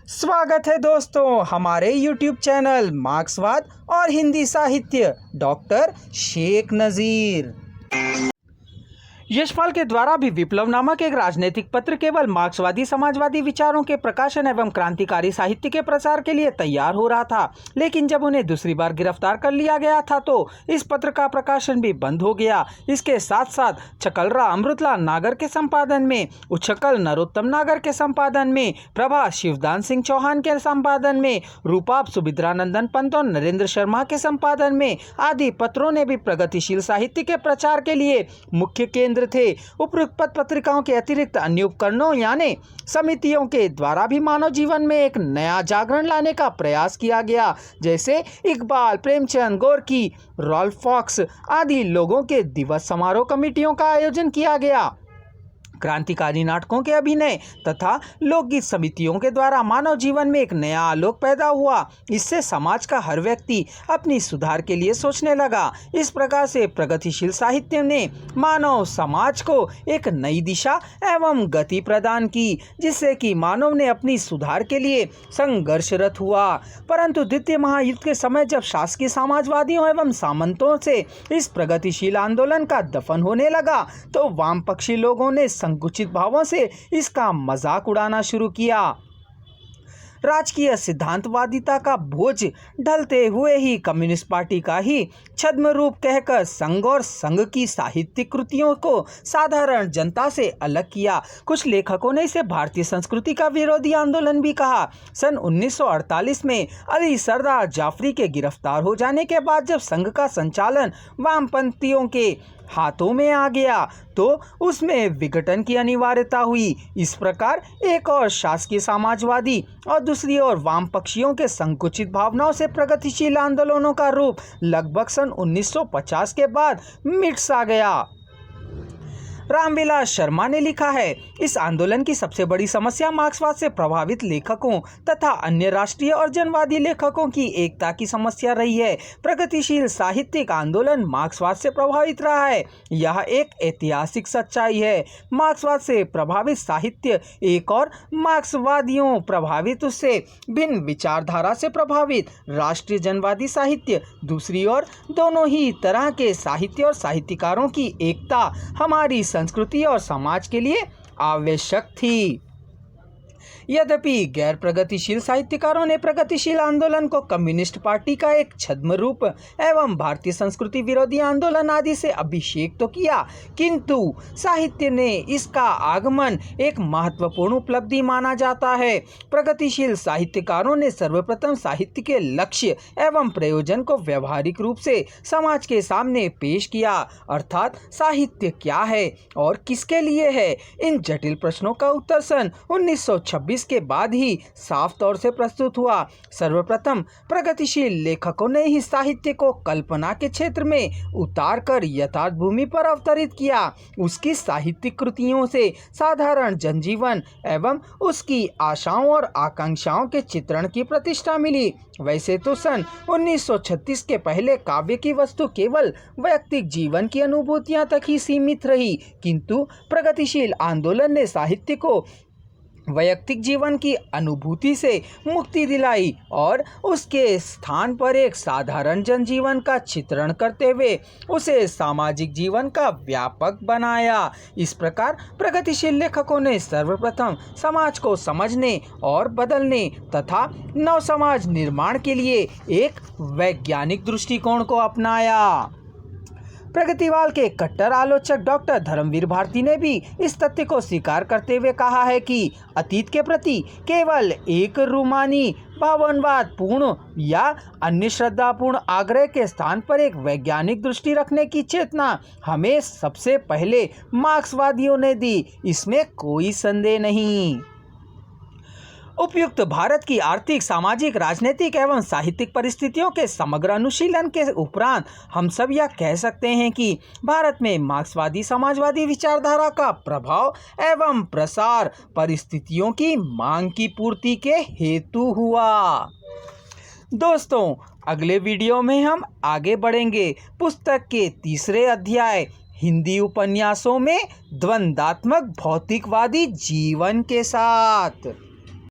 स्वागत है दोस्तों हमारे YouTube चैनल मार्क्सवाद और हिंदी साहित्य डॉक्टर शेख नज़ीर। यशपाल के द्वारा भी विप्लव नामक एक राजनीतिक पत्र केवल मार्क्सवादी समाजवादी विचारों के प्रकाशन एवं क्रांतिकारी साहित्य के प्रसार के लिए तैयार हो रहा था, लेकिन जब उन्हें दूसरी बार गिरफ्तार कर लिया गया था तो इस पत्र का प्रकाशन भी बंद हो गया। इसके साथ साथ चकलरा अमृतलाल नागर के संपादन में, उछकल नरोत्तम नागर के संपादन में, प्रभा शिवदान सिंह चौहान के संपादन में, रूपाप सुभिद्रानंदन पंत और नरेंद्र शर्मा के संपादन में आदि पत्रों ने भी प्रगतिशील साहित्य के प्रचार के लिए मुख्य केंद्र थे। उपरोक्त पत्रिकाओं के अतिरिक्त अन्य उपकरणों यानी समितियों के द्वारा भी मानव जीवन में एक नया जागरण लाने का प्रयास किया गया, जैसे इकबाल, प्रेमचंद, गोरकी, रॉल्फ फॉक्स आदि लोगों के दिवस समारोह कमेटियों का आयोजन किया गया। क्रांतिकारी नाटकों के अभिनय तथा लोकगीत समितियों के द्वारा मानव जीवन में एक नया आलोक पैदा हुआ। इससे समाज का हर व्यक्ति अपनी सुधार के लिए सोचने लगा। इस प्रकार से प्रगतिशील साहित्य ने मानव समाज को एक नई दिशा एवं गति प्रदान की, जिससे कि मानव ने अपनी सुधार के लिए संघर्षरत हुआ। परंतु द्वितीय महायुद्ध के समय जब शासकीय समाजवादियों एवं सामंतों से इस प्रगतिशील आंदोलन का दफन होने लगा तो वामपक्षी लोगों ने संकुचित भावों से इसका मजाक उड़ाना शुरू किया। राजकीय सिद्धांतवादिता का बोझ ढलते हुए ही कम्युनिस्ट पार्टी का ही छद्म रूप कहकर संघ और संघ की साहित्यिक कृतियों को साधारण जनता से अलग किया। कुछ लेखकों ने इसे भारतीय संस्कृति का विरोधी आंदोलन भी कहा। सन 1948 में अली सरदार जाफरी के गिरफ्तार हो जाने के बाद जब संघ का संचालन वामपंथियों के हाथों में आ गया तो उसमें विघटन की अनिवार्यता हुई। इस प्रकार एक और शासकीय समाजवादी और दूसरी ओर वाम पक्षियों के संकुचित भावनाओं से प्रगतिशील आंदोलनों का रूप लगभग सन 1950 के बाद मिट सा गया। रामविलास शर्मा ने लिखा है, इस आंदोलन की सबसे बड़ी समस्या मार्क्सवाद से प्रभावित लेखकों तथा अन्य राष्ट्रीय और जनवादी लेखकों की एकता की समस्या रही है। प्रगतिशील साहित्यिक आंदोलन मार्क्सवाद से प्रभावित रहा है, यह एक ऐतिहासिक सच्चाई है। मार्क्सवाद से प्रभावित साहित्य एक और मार्क्सवादियों प्रभावित उससे भिन्न विचारधारा से प्रभावित राष्ट्रीय जनवादी साहित्य दूसरी ओर, दोनों ही तरह के साहित्य और साहित्यकारों की एकता हमारी संस्कृति और समाज के लिए आवश्यक थी। यद्यपि गैर प्रगतिशील साहित्यकारों ने प्रगतिशील आंदोलन को कम्युनिस्ट पार्टी का एक छद्म रूप एवं भारतीय संस्कृति विरोधी आंदोलन आदि से अभिषेक तो किया, किंतु साहित्य ने इसका आगमन एक महत्वपूर्ण उपलब्धि माना जाता है। प्रगतिशील साहित्यकारों ने सर्वप्रथम साहित्य के लक्ष्य एवं प्रयोजन को व्यवहारिक रूप से समाज के सामने पेश किया, अर्थात साहित्य क्या है और किसके लिए है। इन जटिल प्रश्नों का उत्तर सन 1926 के बाद ही साफ तौर से प्रस्तुत हुआ। सर्वप्रथम प्रगतिशील लेखकों ने ही साहित्य को कल्पना के क्षेत्र में उतारकर यथार्थ भूमि पर अवतरित किया। उसकी साहित्यिक कृतियों से साधारण जनजीवन एवं उसकी आशाओं और आकांक्षाओं के चित्रण की प्रतिष्ठा मिली। वैसे तो सन 1936 के पहले काव्य की वस्तु केवल वैयक्तिक जीवन की अनुभूतियां तक ही सीमित रही, किंतु प्रगतिशील आंदोलन ने साहित्य को वैयक्तिक जीवन की अनुभूति से मुक्ति दिलाई और उसके स्थान पर एक साधारण जनजीवन का चित्रण करते हुए उसे सामाजिक जीवन का व्यापक बनाया। इस प्रकार प्रगतिशील लेखकों ने सर्वप्रथम समाज को समझने और बदलने तथा नव समाज निर्माण के लिए एक वैज्ञानिक दृष्टिकोण को अपनाया। प्रगतिवाद के कट्टर आलोचक डॉक्टर धर्मवीर भारती ने भी इस तथ्य को स्वीकार करते हुए कहा है कि अतीत के प्रति केवल एक रूमानी भावनावाद पूर्ण या अन्य श्रद्धापूर्ण आग्रह के स्थान पर एक वैज्ञानिक दृष्टि रखने की चेतना हमें सबसे पहले मार्क्सवादियों ने दी, इसमें कोई संदेह नहीं। उपयुक्त भारत की आर्थिक, सामाजिक, राजनीतिक एवं साहित्यिक परिस्थितियों के समग्र अनुशीलन के उपरांत हम सब यह कह सकते हैं कि भारत में मार्क्सवादी समाजवादी विचारधारा का प्रभाव एवं प्रसार परिस्थितियों की मांग की पूर्ति के हेतु हुआ। दोस्तों, अगले वीडियो में हम आगे बढ़ेंगे पुस्तक के तीसरे अध्याय हिंदी उपन्यासों में द्वंद्वात्मक भौतिकवादी जीवन के साथ।